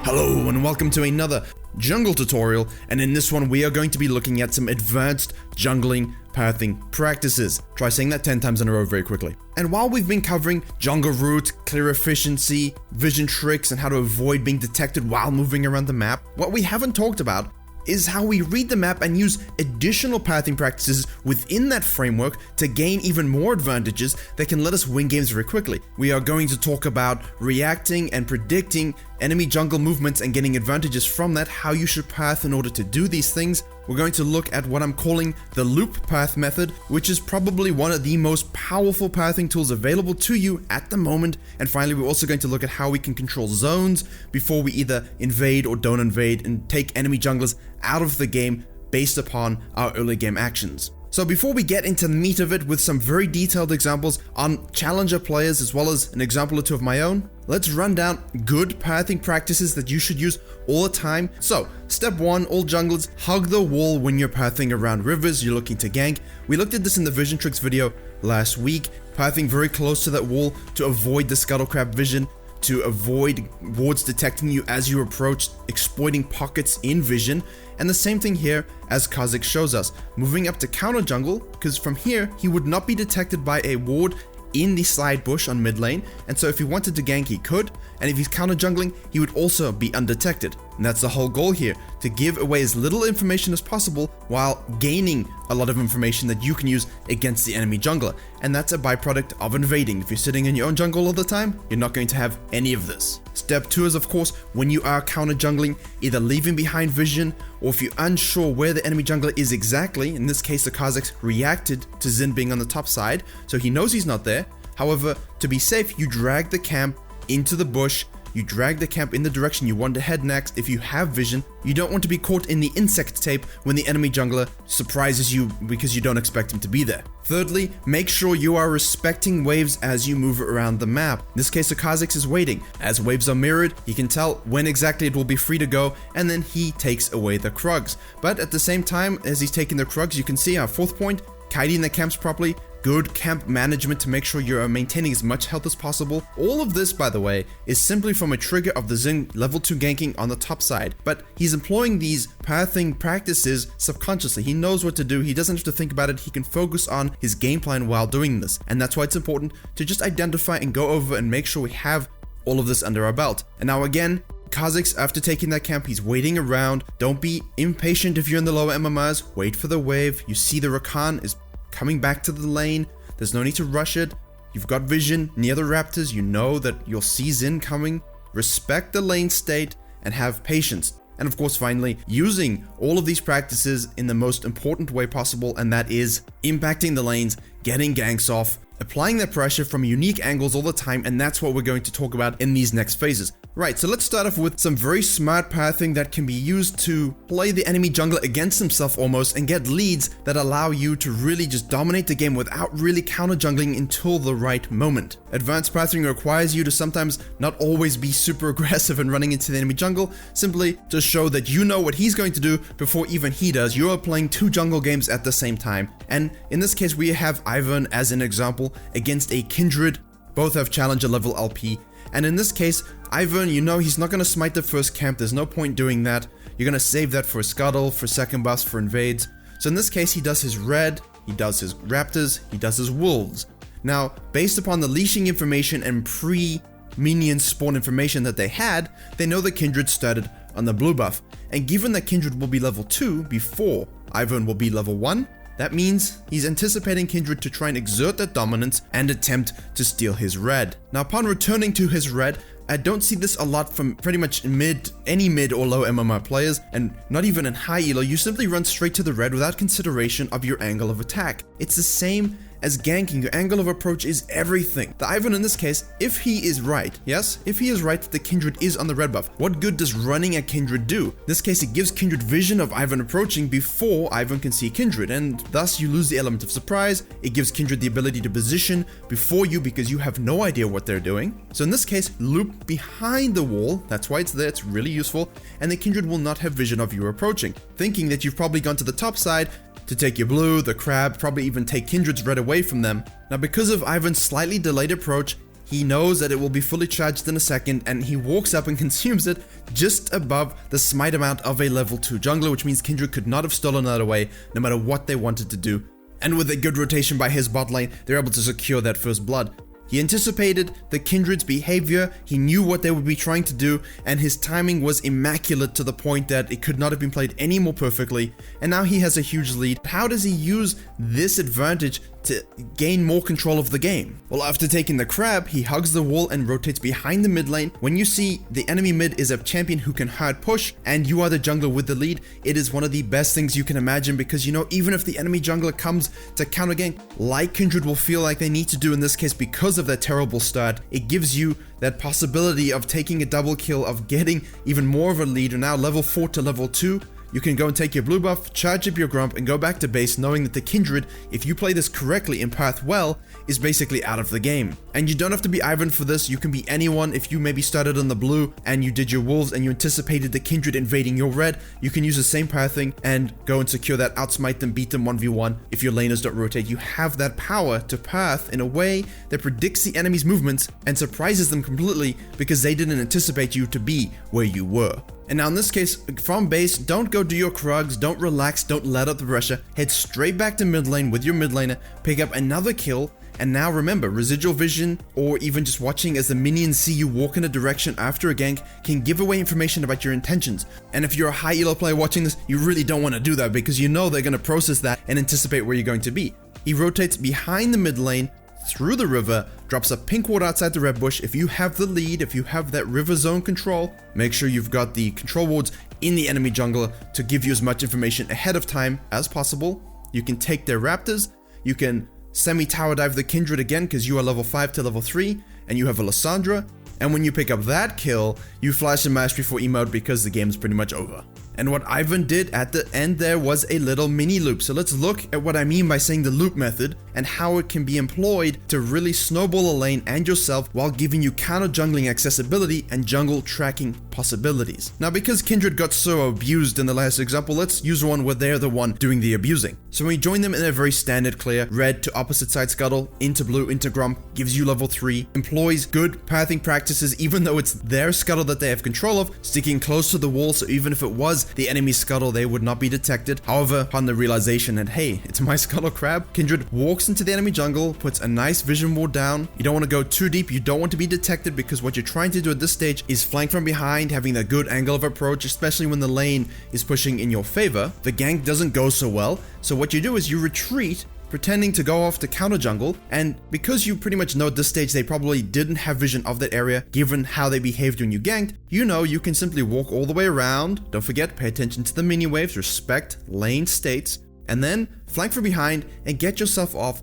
Hello and welcome to another jungle tutorial, and in this one we are going to be looking at some advanced jungling pathing practices. Try saying that 10 times in a row very quickly. And while we've been covering jungle route, clear efficiency, vision tricks, and how to avoid being detected while moving around the map, what we haven't talked about is how we read the map and use additional pathing practices within that framework to gain even more advantages that can let us win games very quickly. We are going to talk about reacting and predicting enemy jungle movements and getting advantages from that, how you should path in order to do these things. We're going to look at what I'm calling the loop path method, which is probably one of the most powerful pathing tools available to you at the moment. And finally, we're also going to look at how we can control zones before we either invade or don't invade and take enemy junglers out of the game based upon our early game actions. So before we get into the meat of it with some very detailed examples on challenger players as well as an example or two of my own, let's run down good pathing practices that you should use all the time. So step 1, all junglers hug the wall when you're pathing around rivers you're looking to gank. We looked at this in the vision tricks video last week, pathing very close to that wall to avoid the scuttle crab vision, to avoid wards detecting you as you approach, exploiting pockets in vision. And the same thing here as Kha'Zix shows us, moving up to counter jungle, because from here he would not be detected by a ward in the side bush on mid lane, and so if he wanted to gank he could, and if he's counter jungling he would also be undetected. And that's the whole goal here, to give away as little information as possible while gaining a lot of information that you can use against the enemy jungler. And that's a byproduct of invading. If you're sitting in your own jungle all the time, you're not going to have any of this. Step 2 is, of course, when you are counter jungling, either leaving behind vision, or if you're unsure where the enemy jungler is exactly, in this case the Kha'Zix reacted to Xin being on the top side, so he knows he's not there. However, to be safe, you drag the camp into the bush, you drag the camp in the direction you want to head next. If you have vision, you don't want to be caught in the insect tape when the enemy jungler surprises you because you don't expect him to be there. Thirdly, make sure you are respecting waves as you move around the map. In this case, the Kha'Zix is waiting. As waves are mirrored, he can tell when exactly it will be free to go, and then he takes away the Krugs. But at the same time, as he's taking the Krugs, you can see our 4th point, kiting the camps properly, good camp management to make sure you are maintaining as much health as possible. All of this, by the way, is simply from a trigger of the Xin level 2 ganking on the top side, but he's employing these pathing practices subconsciously. He knows what to do, he doesn't have to think about it, he can focus on his game plan while doing this, and that's why it's important to just identify and go over and make sure we have all of this under our belt. And now again, Kha'Zix, after taking that camp, he's waiting around. Don't be impatient if you're in the lower MMRs, wait for the wave. You see the Rakan is coming back to the lane, there's no need to rush it. You've got vision near the raptors, you know that you'll see Xin coming. Respect the lane state and have patience. And of course, finally, using all of these practices in the most important way possible, and that is impacting the lanes, getting ganks off, applying that pressure from unique angles all the time, and that's what we're going to talk about in these next phases. Right, so let's start off with some very smart pathing that can be used to play the enemy jungler against himself almost and get leads that allow you to really just dominate the game without really counter jungling until the right moment. Advanced pathing requires you to sometimes not always be super aggressive and running into the enemy jungle, simply to show that you know what he's going to do before even he does. You are playing 2 jungle games at the same time, and in this case we have Ivern as an example against a Kindred. Both have challenger level LP, and in this case Ivern, you know he's not going to smite the first camp, there's no point doing that. You're going to save that for scuttle, for second buffs, for invades. So in this case he does his red, he does his raptors, he does his wolves. Now based upon the leashing information and pre-minion spawn information that they had, they know that Kindred started on the blue buff, and given that Kindred will be level 2 before Ivern will be level 1, that means he's anticipating Kindred to try and exert that dominance and attempt to steal his red. Now upon returning to his red, I don't see this a lot from pretty much any mid or low MMR players, and not even in high elo. You simply run straight to the red without consideration of your angle of attack. It's the same as ganking. Your angle of approach is everything. The Ivern in this case, if he is right, yes, if he is right that the Kindred is on the red buff, what good does running at Kindred do? In this case, it gives Kindred vision of Ivern approaching before Ivern can see Kindred, and thus you lose the element of surprise. It gives Kindred the ability to position before you because you have no idea what they're doing. So in this case, loop behind the wall, that's why it's there, it's really useful, and the Kindred will not have vision of you approaching, thinking that you've probably gone to the top side to take your blue, the crab, probably even take Kindred's red away from them. Now because of Ivern's slightly delayed approach, He knows that it will be fully charged in a second, and he walks up and consumes it just above the smite amount of a level 2 jungler, which means Kindred could not have stolen that away no matter what they wanted to do. And with a good rotation by his bot lane, they're able to secure that first blood. He anticipated the Kindred's behavior, he knew what they would be trying to do, and his timing was immaculate to the point that it could not have been played any more perfectly, and now he has a huge lead. How does he use this advantage to gain more control of the game? Well, after taking the crab, he hugs the wall and rotates behind the mid lane. When you see the enemy mid is a champion who can hard push, and you are the jungler with the lead, it is one of the best things you can imagine, because you know, even if the enemy jungler comes to counter gank, like Kindred will feel like they need to do in this case because of their terrible start, it gives you that possibility of taking a double kill, of getting even more of a lead. And now level 4 to level 2, you can go and take your blue buff, charge up your Grump, and go back to base knowing that the Kindred, if you play this correctly and path well, is basically out of the game. And you don't have to be Ivan for this, you can be anyone. If you maybe started on the blue and you did your wolves and you anticipated the Kindred invading your red, you can use the same pathing and go and secure that, outsmite them, beat them 1v1. If your laners don't rotate, you have that power to path in a way that predicts the enemy's movements and surprises them completely because they didn't anticipate you to be where you were. And now in this case, from base, don't go do your Krugs, don't relax, don't let up the pressure, head straight back to mid lane with your mid laner, pick up another kill, and now remember, residual vision, or even just watching as the minions see you walk in a direction after a gank, can give away information about your intentions. And if you're a high elo player watching this, you really don't want to do that because you know they're going to process that and anticipate where you're going to be. He rotates behind the mid lane, through the river, drops a pink ward outside the red bush. If you have the lead, if you have that river zone control, make sure you've got the control wards in the enemy jungler to give you as much information ahead of time as possible. You can take their raptors, you can semi-tower dive the Kindred again because you are level 5 to level 3, and you have a Lysandra, and when you pick up that kill, you flash a Mastery for emote because the game's pretty much over. And what Ivan did at the end there was a little mini loop. So let's look at what I mean by saying the loop method and how it can be employed to really snowball a lane and yourself while giving you counter jungling accessibility and jungle tracking possibilities. Now, because Kindred got so abused in the last example, let's use one where they're the one doing the abusing. So when we join them in a very standard clear, red to opposite side scuttle, into blue, into Grump, gives you level 3, employs good pathing practices even though it's their scuttle that they have control of, sticking close to the wall, so even if it was the enemy scuttle, they would not be detected. However, upon the realization that, hey, it's my scuttle crab, Kindred walks into the enemy jungle, puts a nice vision ward down. You don't want to go too deep, you don't want to be detected, because what you're trying to do at this stage is flank from behind, having a good angle of approach, especially when the lane is pushing in your favor. The gank doesn't go so well, so what you do is you retreat, pretending to go off to counter jungle, and because you pretty much know at this stage they probably didn't have vision of that area given how they behaved when you ganked, you know you can simply walk all the way around. Don't forget, pay attention to the mini waves, respect lane states, and then flank from behind and get yourself off.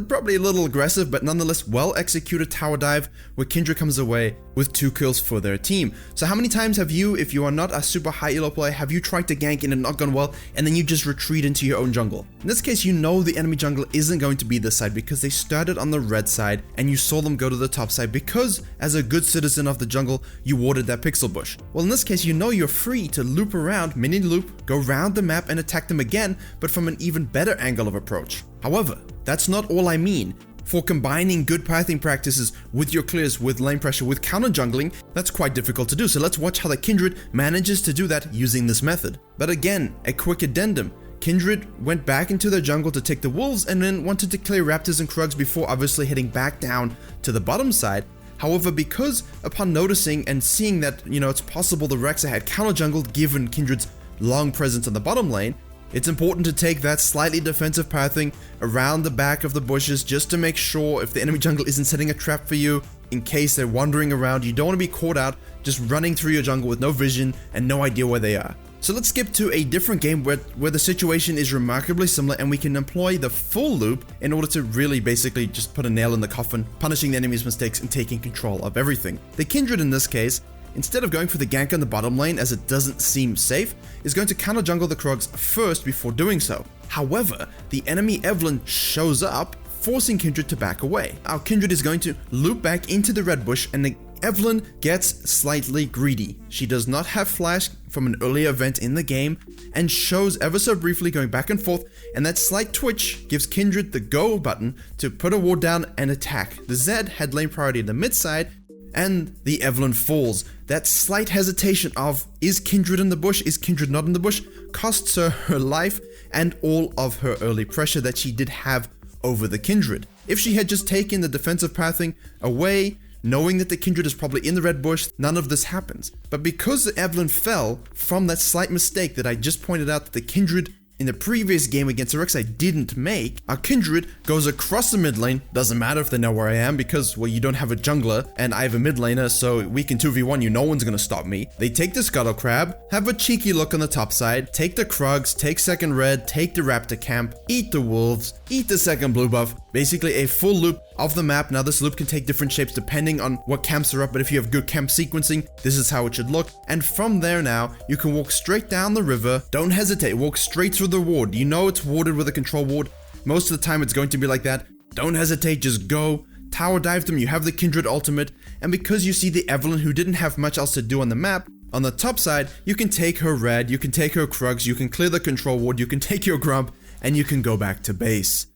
Probably a little aggressive, but nonetheless well executed tower dive where Kindred comes away with 2 kills for their team. So how many times have you, if you are not a super high elo player, have you tried to gank and it not gone well, and then you just retreat into your own jungle? In this case, you know the enemy jungle isn't going to be this side because they started on the red side and you saw them go to the top side because as a good citizen of the jungle, you warded that pixel bush. Well, in this case, you know you're free to loop around, mini loop, go around the map and attack them again, but from an even better angle of approach. However, that's not all I mean. For combining good pathing practices with your clears, with lane pressure, with counter jungling, that's quite difficult to do. So let's watch how the Kindred manages to do that using this method. But again, a quick addendum. Kindred went back into their jungle to take the wolves and then wanted to clear raptors and Krugs before obviously heading back down to the bottom side. However, because upon noticing and seeing that, it's possible the Rexa had counter jungled given Kindred's long presence in the bottom lane, it's important to take that slightly defensive pathing around the back of the bushes just to make sure if the enemy jungle isn't setting a trap for you in case they're wandering around. You don't want to be caught out just running through your jungle with no vision and no idea where they are. So let's skip to a different game where the situation is remarkably similar and we can employ the full loop in order to really basically just put a nail in the coffin, punishing the enemy's mistakes and taking control of everything. The Kindred in this case, instead of going for the gank on the bottom lane as it doesn't seem safe, is going to counter jungle the Krugs first before doing so. However, the enemy Evelyn shows up, forcing Kindred to back away. Our Kindred is going to loop back into the red bush and Evelyn gets slightly greedy. She does not have flash from an earlier event in the game and shows ever so briefly going back and forth, and that slight twitch gives Kindred the go button to put a ward down and attack. The Zed had lane priority in the mid side, and the Evelyn falls. That slight hesitation of, is Kindred in the bush, is Kindred not in the bush, costs her her life and all of her early pressure that she did have over the Kindred. If she had just taken the defensive pathing away, knowing that the Kindred is probably in the red bush, none of this happens. But because the Evelyn fell from that slight mistake that I just pointed out that the Kindred in the previous game against Rek'Sai didn't make, our Kindred goes across the mid lane. Doesn't matter if they know where I am because, well, you don't have a jungler and I have a mid laner, so we can 2v1 you, no one's gonna stop me. They take the Scuttle Crab, have a cheeky look on the top side, take the Krugs, take second red, take the Raptor camp, eat the wolves, eat the second blue buff. Basically a full loop of the map. Now this loop can take different shapes depending on what camps are up, but if you have good camp sequencing, this is how it should look. And from there now, you can walk straight down the river. Don't hesitate, walk straight through the ward. You know it's warded with a control ward. Most of the time it's going to be like that. Don't hesitate, just go. Tower dive them, you have the Kindred ultimate, and because you see the Evelyn who didn't have much else to do on the map, on the top side, you can take her red, you can take her Krugs, you can clear the control ward, you can take your Grump, and you can go back to base.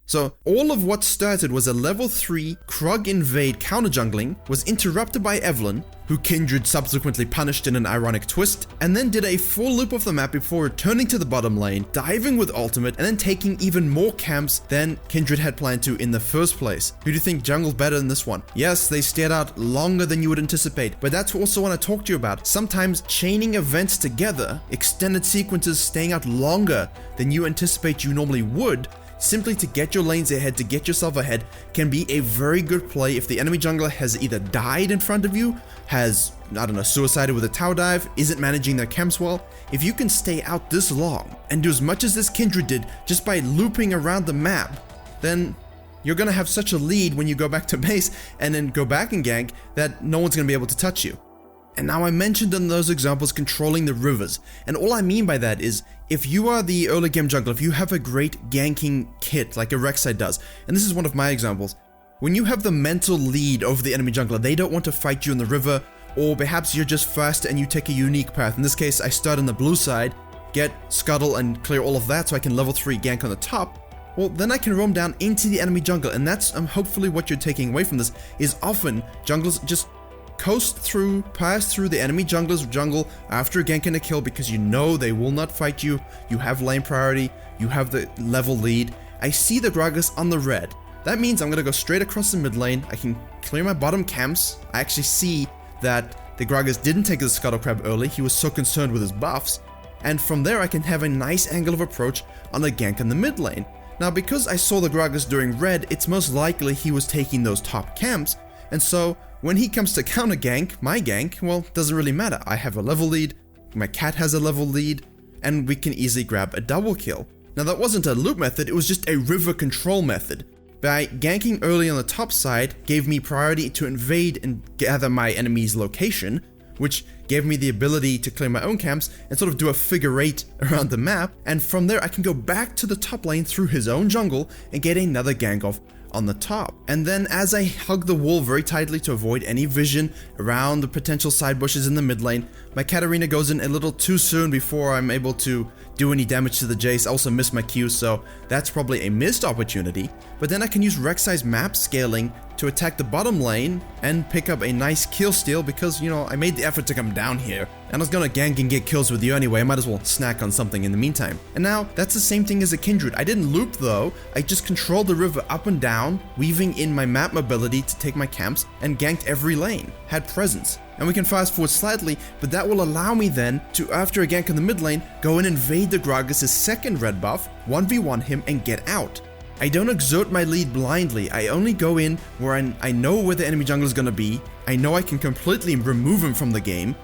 So all of what started was a level 3 Krug invade counter jungling was interrupted by Evelyn, who Kindred subsequently punished in an ironic twist, and then did a full loop of the map before returning to the bottom lane, diving with ultimate, and then taking even more camps than Kindred had planned to in the first place. Who do you think jungled better than this one? Yes, they stayed out longer than you would anticipate, but that's also what I talk to you about. Sometimes chaining events together, extended sequences staying out longer than you anticipate you normally would, simply to get your lanes ahead, to get yourself ahead, can be a very good play if the enemy jungler has either died in front of you, has, I don't know, suicided with a tower dive, isn't managing their camps well. If you can stay out this long and do as much as this Kindred did just by looping around the map, then you're gonna have such a lead when you go back to base and then go back and gank that no one's gonna be able to touch you. And now I mentioned in those examples controlling the rivers, and all I mean by that is if you are the early game jungler, if you have a great ganking kit like a Rek'Sai does, and this is one of my examples, when you have the mental lead over the enemy jungler, they don't want to fight you in the river, or perhaps you're just fast and you take a unique path. In this case, I start on the blue side, get Scuttle and clear all of that so I can level 3 gank on the top. Well, then I can roam down into the enemy jungle, and that's hopefully what you're taking away from this, is often junglers just coast through, pass through the enemy jungler's jungle after a gank and a kill because you know they will not fight you, you have lane priority, you have the level lead. I see the Gragas on the red. That means I'm gonna go straight across the mid lane, I can clear my bottom camps. I actually see that the Gragas didn't take the Scuttle Crab early, he was so concerned with his buffs, and from there I can have a nice angle of approach on the gank in the mid lane. Now because I saw the Gragas during red, it's most likely he was taking those top camps, and so when he comes to counter gank, my gank, well, doesn't really matter. I have a level lead, my cat has a level lead, and we can easily grab a double kill. Now that wasn't a loop method, it was just a river control method. By ganking early on the top side gave me priority to invade and gather my enemy's location, which gave me the ability to clear my own camps and sort of do a figure 8 around the map, and from there I can go back to the top lane through his own jungle and get another gank off on the top. And then as I hug the wall very tightly to avoid any vision around the potential side bushes in the mid lane, my Katarina goes in a little too soon before I'm able to do any damage to the Jace. I also missed my Q, so that's probably a missed opportunity. But then I can use Rek'Sai's map scaling to attack the bottom lane and pick up a nice kill steal because, you know, I made the effort to come down here. And I was gonna gank and get kills with you anyway, I might as well snack on something in the meantime. And now, that's the same thing as a Kindred. I didn't loop though, I just controlled the river up and down, weaving in my map mobility to take my camps, and ganked every lane, had presence. And we can fast forward slightly, but that will allow me then to, after a gank in the mid lane, go and invade the Gragas' second red buff, 1v1 him and get out. I don't exert my lead blindly, I only go in where I know where the enemy jungle is gonna be, I know I can completely remove him from the game,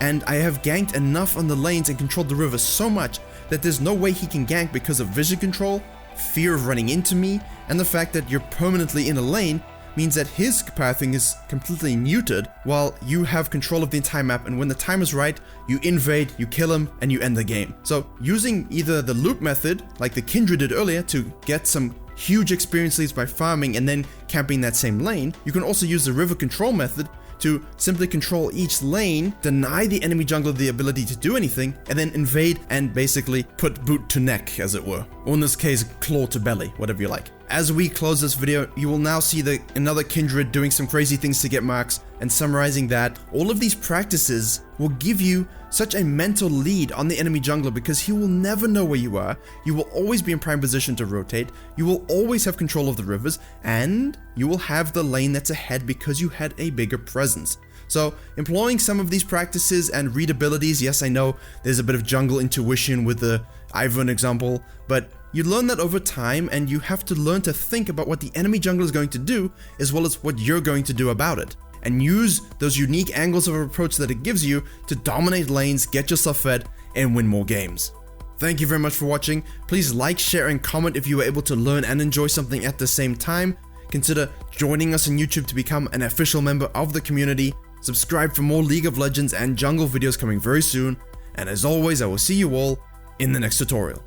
and I have ganked enough on the lanes and controlled the river so much that there's no way he can gank because of vision control, fear of running into me, and the fact that you're permanently in a lane means that his pathing is completely muted while you have control of the entire map, and when the time is right, you invade, you kill him, and you end the game. So using either the loop method, like the Kindred did earlier, to get some huge experience leads by farming and then camping that same lane, you can also use the river control method to simply control each lane, deny the enemy jungler the ability to do anything, and then invade and basically put boot to neck, as it were. Or in this case, claw to belly, whatever you like. As we close this video, you will now see another Kindred doing some crazy things to get marks, and summarizing that, all of these practices will give you such a mental lead on the enemy jungler because he will never know where you are, you will always be in prime position to rotate, you will always have control of the rivers, and you will have the lane that's ahead because you had a bigger presence. So, employing some of these practices and readabilities, yes, I know there's a bit of jungle intuition with the Ivern example, but you learn that over time, and you have to learn to think about what the enemy jungler is going to do, as well as what you're going to do about it. And use those unique angles of approach that it gives you to dominate lanes, get yourself fed, and win more games. Thank you very much for watching. Please like, share, and comment if you were able to learn and enjoy something at the same time. Consider joining us on YouTube to become an official member of the community. Subscribe for more League of Legends and jungle videos coming very soon. And as always, I will see you all in the next tutorial.